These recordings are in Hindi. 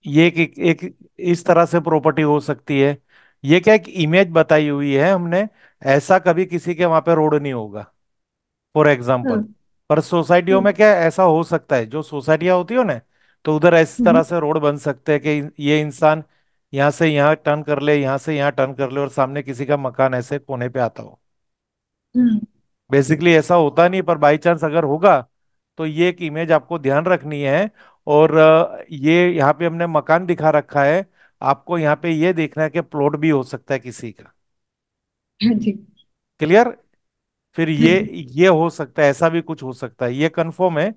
ये एक इस तरह से प्रॉपर्टी हो सकती है। ये क्या, एक इमेज बताई हुई है हमने। ऐसा कभी किसी के वहां पे रोड नहीं होगा, फॉर एग्जाम्पल। हाँ। पर सोसाइटियों हाँ। में क्या ऐसा हो सकता है, जो सोसाइटियां होती हो ना, तो उधर इस हम्म। तरह से रोड बन सकते हैं कि ये इंसान यहाँ से यहाँ टर्न कर ले, यहाँ से यहाँ टर्न कर ले, और सामने किसी का मकान ऐसे कोने पे आता हो। हम्म। बेसिकली ऐसा होता नहीं, पर बाई चांस अगर होगा तो ये एक इमेज आपको ध्यान रखनी है। और ये यहाँ पे हमने मकान दिखा रखा है। आपको यहाँ पे ये देखना है कि प्लॉट भी हो सकता है किसी का। हाँ जी। क्लियर? फिर हाँ ये हो सकता है, ऐसा भी कुछ हो सकता है, ये कंफर्म है।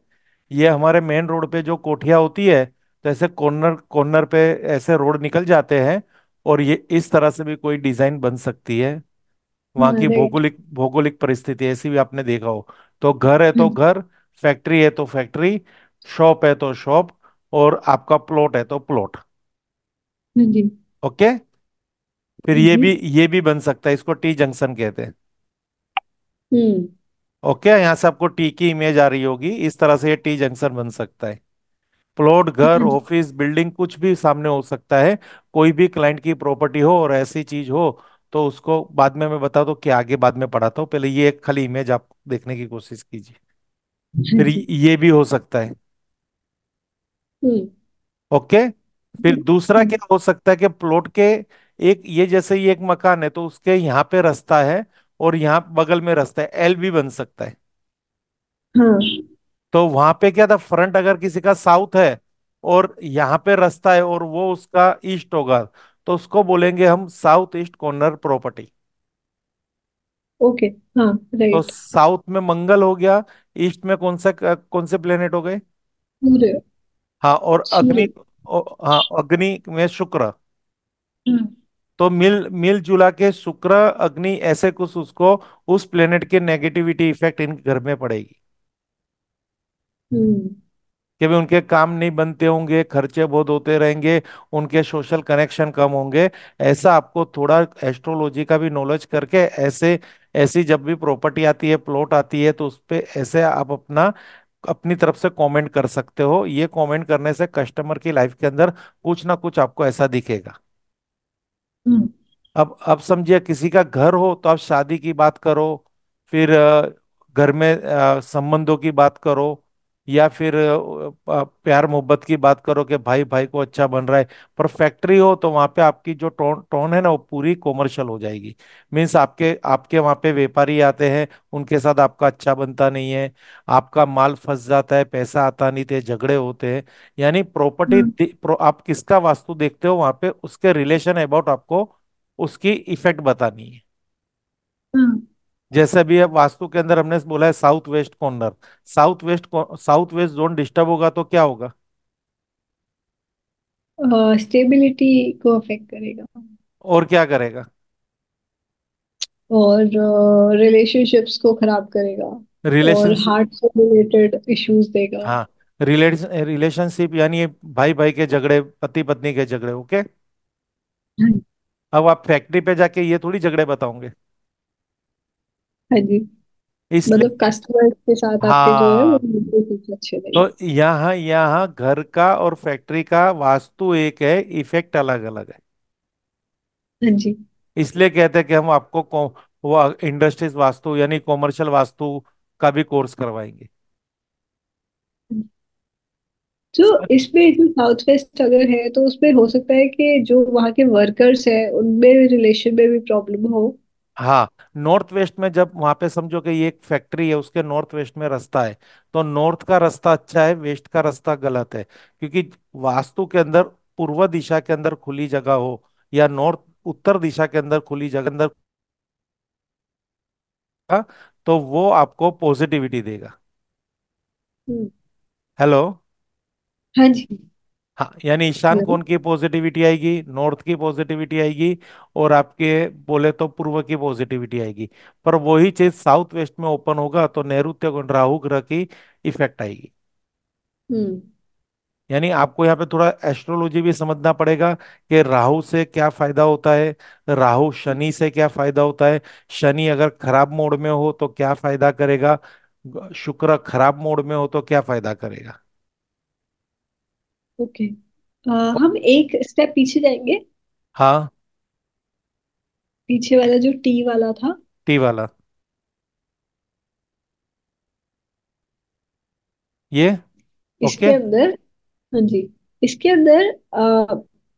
ये हमारे मेन रोड पे जो कोठिया होती है, तो ऐसे कॉर्नर कॉर्नर पे ऐसे रोड निकल जाते हैं। और ये इस तरह से भी कोई डिजाइन बन सकती है। वहाँ हाँ। की राइट। भौगोलिक भौगोलिक परिस्थिति ऐसी भी आपने देखा हो। तो घर है हाँ तो जी। घर, फैक्ट्री है तो फैक्ट्री, शॉप है तो शॉप, और आपका प्लॉट है तो प्लॉट। हाँ जी। ओके। फिर ये हम्म। भी ये भी बन सकता है, इसको टी जंक्शन कहते हैं। हम्म। ओके, यहाँ से आपको टी की इमेज आ रही होगी, इस तरह से ये टी जंक्शन बन सकता है। प्लॉट, घर, हाँ जी। ऑफिस, बिल्डिंग, कुछ भी सामने हो सकता है। कोई भी क्लाइंट की प्रॉपर्टी हो और ऐसी चीज हो, तो उसको बाद में मैं बता दूं कि आगे बाद में पढ़ाता हूँ, पहले ये एक खाली इमेज आप देखने की कोशिश कीजिए। हाँ फिर जी। ये भी हो सकता है। हम्म। ओके। फिर दूसरा हम्म। क्या हो सकता है कि प्लॉट के एक, ये जैसे ये एक मकान है तो उसके यहाँ पे रास्ता है, और यहाँ बगल में रास्ता है, एल भी बन सकता है। हाँ। तो वहां पे क्या था, फ्रंट अगर किसी का साउथ है और यहाँ पे रास्ता है और वो उसका ईस्ट होगा, तो उसको बोलेंगे हम south east corner property. Okay. हाँ। तो राइट। साउथ में मंगल हो गया, ईस्ट में कौन से प्लेनेट हो गए? सूर्य। हाँ, और अग्नि। सूर्य। हाँ, अग्नि में शुक्र। हाँ। तो मिल मिल जुला के शुक्र, अग्नि, ऐसे कुछ उसको, उस प्लेनेट के नेगेटिविटी इफेक्ट इन घर में पड़ेगी। हम्म। कि भी उनके काम नहीं बनते होंगे, खर्चे बहुत होते रहेंगे, उनके सोशल कनेक्शन कम होंगे। ऐसा आपको थोड़ा एस्ट्रोलॉजी का भी नॉलेज करके, ऐसे ऐसी जब भी प्रॉपर्टी आती है, प्लॉट आती है, तो उस पे ऐसे आप अपना अपनी तरफ से कमेंट कर सकते हो। ये कमेंट करने से कस्टमर की लाइफ के अंदर कुछ ना कुछ आपको ऐसा दिखेगा। हम्म। अब समझिए, किसी का घर हो तो आप शादी की बात करो, फिर घर में संबंधों की बात करो, या फिर प्यार मोहब्बत की बात करो कि भाई भाई को अच्छा बन रहा है। पर फैक्ट्री हो तो वहां पे आपकी जो टोन टोन है ना, वो पूरी कॉमर्शियल हो जाएगी। मीन्स आपके आपके वहां पे व्यापारी आते हैं, उनके साथ आपका अच्छा बनता नहीं है, आपका माल फंस जाता है, पैसा आता नहीं, थे झगड़े होते हैं। यानी प्रॉपर्टी हाँ। आप किसका वास्तु देखते हो, वहां पे उसके रिलेशन अबाउट आपको उसकी इफेक्ट बतानी है। हाँ। जैसे भी अब वास्तु के अंदर हमने बोला है south west corner, south west zone disturb होगा तो क्या होगा? स्टेबिलिटी को अफेक्ट करेगा। और क्या करेगा? और रिलेशनशिप्स को खराब करेगा। और रिलेशनशिप। हार्ट से रिलेटेड इश्यूज देगा। हाँ, रिलेशनशिप यानी भाई भाई के झगड़े, पति पत्नी के झगड़े। ओके। हाँ। अब आप फैक्ट्री पे जाके ये थोड़ी झगड़े बताओगे। हाँ जी। मतलब इसलिए कस्टमर के साथ आपके जो है वो हाँ, रिलेशनशिप अच्छे नहीं तो है। यहाँ यहाँ घर का और फैक्ट्री का वास्तु एक है, इफेक्ट अलग अलग है। हाँ जी। इसलिए कहते हैं कि हम आपको वो इंडस्ट्रीज वास्तु यानी कॉमर्शियल वास्तु का भी कोर्स करवाएंगे। तो इसमें जो साउथ वेस्ट अगर है तो उसमें हो सकता है कि जो वहाँ के वर्कर्स है उनमें रिलेशन में भी प्रॉब्लम हो। हाँ, नॉर्थ वेस्ट में जब वहां पे समझो कि ये एक फैक्ट्री है, उसके नॉर्थ वेस्ट में रास्ता है, तो नॉर्थ का रास्ता अच्छा है, वेस्ट का रास्ता गलत है। क्योंकि वास्तु के अंदर पूर्व दिशा के अंदर खुली जगह हो, या नॉर्थ उत्तर दिशा के अंदर खुली जगह अंदर का, तो वो आपको पॉजिटिविटी देगा। हम्म। हेलो। हाँ जी। हाँ, यानी ईशान हेलो। कोण की पॉजिटिविटी आएगी, नॉर्थ की पॉजिटिविटी आएगी, और आपके बोले तो पूर्व की पॉजिटिविटी आएगी। पर वही चीज साउथ वेस्ट में ओपन होगा तो नैऋत्य कोण राहु ग्रह की इफेक्ट आएगी। हम्म। यानी आपको यहाँ पे थोड़ा एस्ट्रोलॉजी भी समझना पड़ेगा कि राहु से क्या फायदा होता है, राहु शनि से क्या फायदा होता है, शनि अगर खराब मोड में हो तो क्या फायदा करेगा, शुक्र खराब मोड में हो तो क्या फायदा करेगा। ओके। हम एक स्टेप पीछे जाएंगे। हाँ। पीछे वाला जो टी वाला था। टी वाला। ये। इसके ओके। अंदर, हाँ जी, इसके अंदर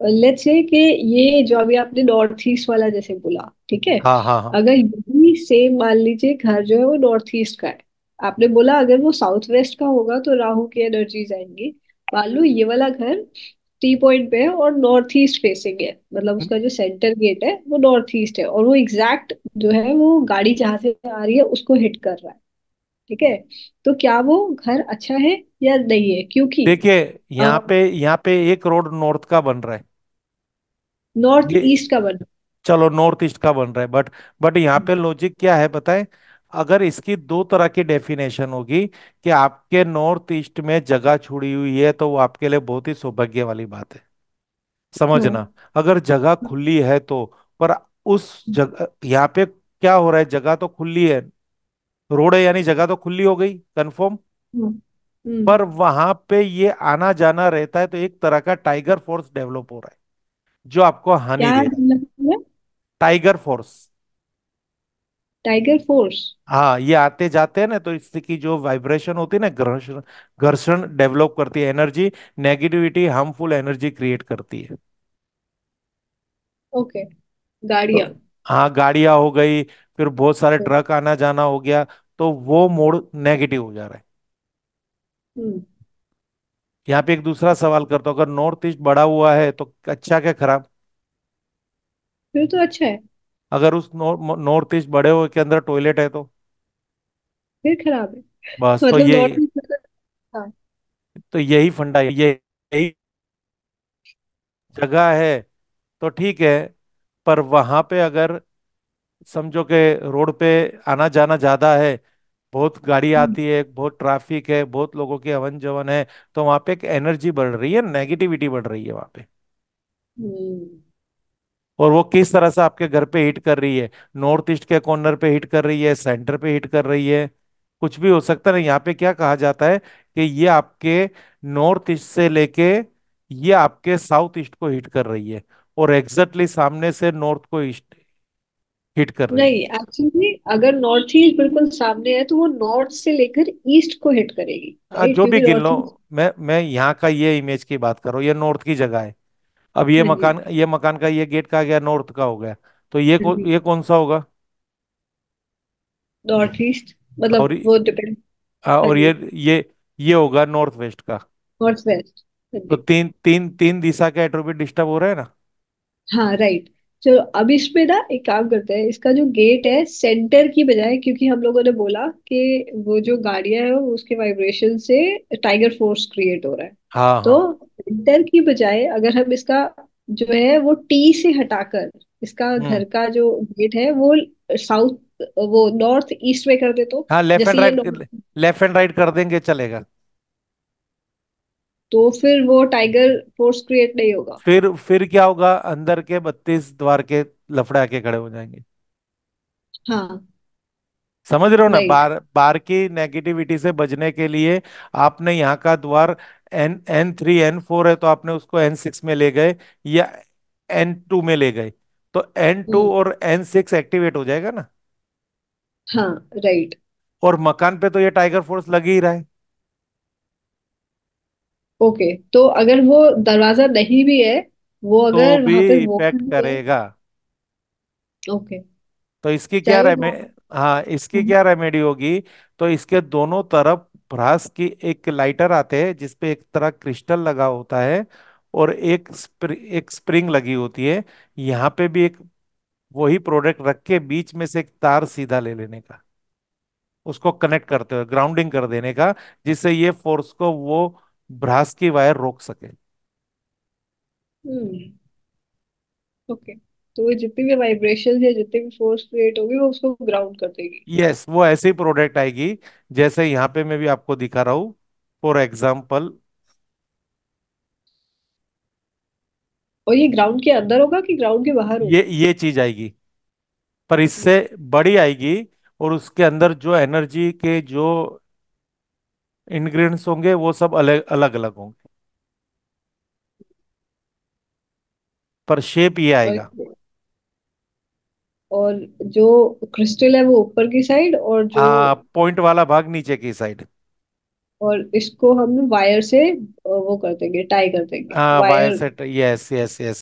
लेट्स से कि ये जो अभी आपने नॉर्थ ईस्ट वाला जैसे बोला, ठीक है। हाँ हाँ हाँ। अगर यही सेम मान लीजिए घर जो है वो नॉर्थ ईस्ट का है, आपने बोला अगर वो साउथ वेस्ट का होगा तो राहु की एनर्जीज आएंगी। मान लो ये वाला घर टी पॉइंट पे है और नॉर्थ ईस्ट फेसिंग है, मतलब उसका जो सेंटर गेट है वो नॉर्थ ईस्ट है, और वो एग्जैक्ट जो है वो गाड़ी जहां से आ रही है उसको हिट कर रहा है, ठीक है। तो क्या वो घर अच्छा है या नहीं है, क्योंकि देखिए, यहाँ पे एक रोड नॉर्थ का बन रहा है। नॉर्थ ये, ईस्ट का बना। चलो नॉर्थ ईस्ट का बन रहा है, बट यहाँ पे लॉजिक क्या है बताएं। अगर इसकी दो तरह की डेफिनेशन होगी कि आपके नॉर्थ ईस्ट में जगह छुड़ी हुई है, तो वो आपके लिए बहुत ही सौभाग्य वाली बात है। समझना। हाँ। अगर जगह खुली है तो, पर उस जगह यहाँ पे क्या हो रहा है, जगह तो खुली है, रोड है यानी जगह तो खुली हो गई कंफर्म। हम्म। पर वहां पे ये आना जाना रहता है, तो एक तरह का टाइगर फोर्स डेवलप हो रहा है जो आपको हानि क्या दे रहा है। मतलब है? Tiger force. Tiger force. हाँ, ये आते जाते हैं ना, तो इसकी जो वाइब्रेशन होती है ना, घर्षण, घर्षण डेवलप करती है energy, negativity, harmful energy create करती है। ओके। तो गाड़ियाँ। हाँ, गाड़ियां हो गई, फिर बहुत सारे ट्रक आना जाना हो गया, तो वो मोड नेगेटिव हो जा रहा है। हम्म। यहाँ पे एक दूसरा सवाल करता हूँ, अगर नॉर्थ ईस्ट बढ़ा हुआ है तो अच्छा क्या खराब? फिर तो अच्छा है। अगर उस नॉर्थ ईस्ट बढ़े हुए के अंदर टॉयलेट है तो? फिर खराब है। बस तो मतलब ये, नॉर्थ ईस्ट में हाँ। तो यही फंडा है, ये यही जगह है तो ठीक है। पर वहां पे अगर समझो कि रोड पे आना जाना ज्यादा है, बहुत गाड़ी हम्म। आती है, बहुत ट्रैफिक है, बहुत लोगों की आवन जवन है, तो वहां पे एक एनर्जी बढ़ रही है, नेगेटिविटी बढ़ रही है वहां पे। हम्म। और वो किस तरह से आपके घर पे हिट कर रही है? नॉर्थ ईस्ट के कॉर्नर पे हिट कर रही है, सेंटर पे हिट कर रही है, कुछ भी हो सकता है ना। यहाँ पे क्या कहा जाता है कि ये आपके नॉर्थ ईस्ट से लेके ये आपके साउथ ईस्ट को हिट कर रही है, और एग्जैक्टली सामने से नॉर्थ को ईस्ट हिट कर रही नहीं, है। एक्चुअली अगर नॉर्थ ईस्ट बिल्कुल सामने है तो वो नॉर्थ से लेकर ईस्ट को हिट करेगी, राइट, जो भी क्योंकि गिन लो, नॉर्थ ईस्ट। मैं यहाँ का ये इमेज की बात कर रहा हूँ, ये नॉर्थ की जगह है। अब ये हाँ जी। मकान, ये मकान का ये गेट का गया, नॉर्थ का हो गया, तो हाँ जी। ये कौन सा होगा? नॉर्थ ईस्ट, और मतलब वो डिपेंड। हाँ और जी। ये होगा नॉर्थ वेस्ट का। North west. हाँ तो जी। तीन तीन तीन दिशा के एट्रोबिट डिस्टर्ब हो रहे हैं ना। हाँ राइट। चलो अब इसमें ना एक काम करते हैं, इसका जो गेट है सेंटर की बजाय, क्योंकि हम लोगों ने बोला कि वो जो गाड़ियां है वो उसके वाइब्रेशन से टाइगर फोर्स क्रिएट हो रहा है। हाँ हाँ। तो सेंटर की बजाय अगर हम इसका जो है वो टी से हटाकर इसका हम्म। घर का जो गेट है वो साउथ, वो नॉर्थ ईस्ट में कर दे तो। हाँ, जैसे ये नॉर्थ, लेफ्ट एंड राइट कर देंगे चलेगा। तो फिर वो टाइगर फोर्स क्रिएट नहीं होगा। फिर क्या होगा, अंदर के 32 द्वार के लफड़े आके खड़े हो जाएंगे। हाँ। समझ रहे हो ना, राइट। बार बार की नेगेटिविटी से बचने के लिए आपने यहाँ का द्वार N3 N4 है, तो आपने उसको N6 में ले गए, या N2 में ले गए, तो N2 हम्म। और N6 एक्टिवेट हो जाएगा ना। हाँ राइट। और मकान पे तो ये टाइगर फोर्स लग ही रहा है। ओके, तो अगर वो दरवाजा नहीं भी है, वो तो अगर भी वहां पे इफेक्ट वॉकिंग है। करेगा। ओके। तो इसकी क्या चाहे रेमे वो। हाँ, इसकी हम्म। क्या रेमेडी होगी? तो इसके दोनों तरफ ब्रास की एक लाइटर आते हैं, जिसपे एक तरह क्रिस्टल लगा होता है, और एक स्प्रिंग लगी होती है। यहाँ पे भी एक वही प्रोडक्ट रख के बीच में से एक तार सीधा ले लेने का, उसको कनेक्ट करते हुए ग्राउंडिंग कर देने का, जिससे ये फोर्स को वो ब्रास की वायर रोक सके। हम्म। ओके, तो वो जितनी भी वाइब्रेशन या जितनी भी फोर्स क्रिएट होगी वो उसको ग्राउंड कर देगी। यस, वो ऐसी प्रोडक्ट आएगी जैसे यहाँ पे मैं भी आपको दिखा रहा हूँ। फॉर एग्जाम्पल, और ये ग्राउंड के अंदर होगा कि ग्राउंड के बाहर होगा? ये चीज आएगी, पर इससे बड़ी आएगी, और उसके अंदर जो एनर्जी के जो इंग्रेडिएंट्स होंगे वो सब अलग अलग अलग होंगे। पर शेप ये आएगा। ओके। और जो क्रिस्टल है वो ऊपर की साइड, और जो, पॉइंट वाला भाग नीचे की साइड। और इसको हम वायर से वो कर देंगे, टाई कर देंगे wire wire. Set, yes yes yes.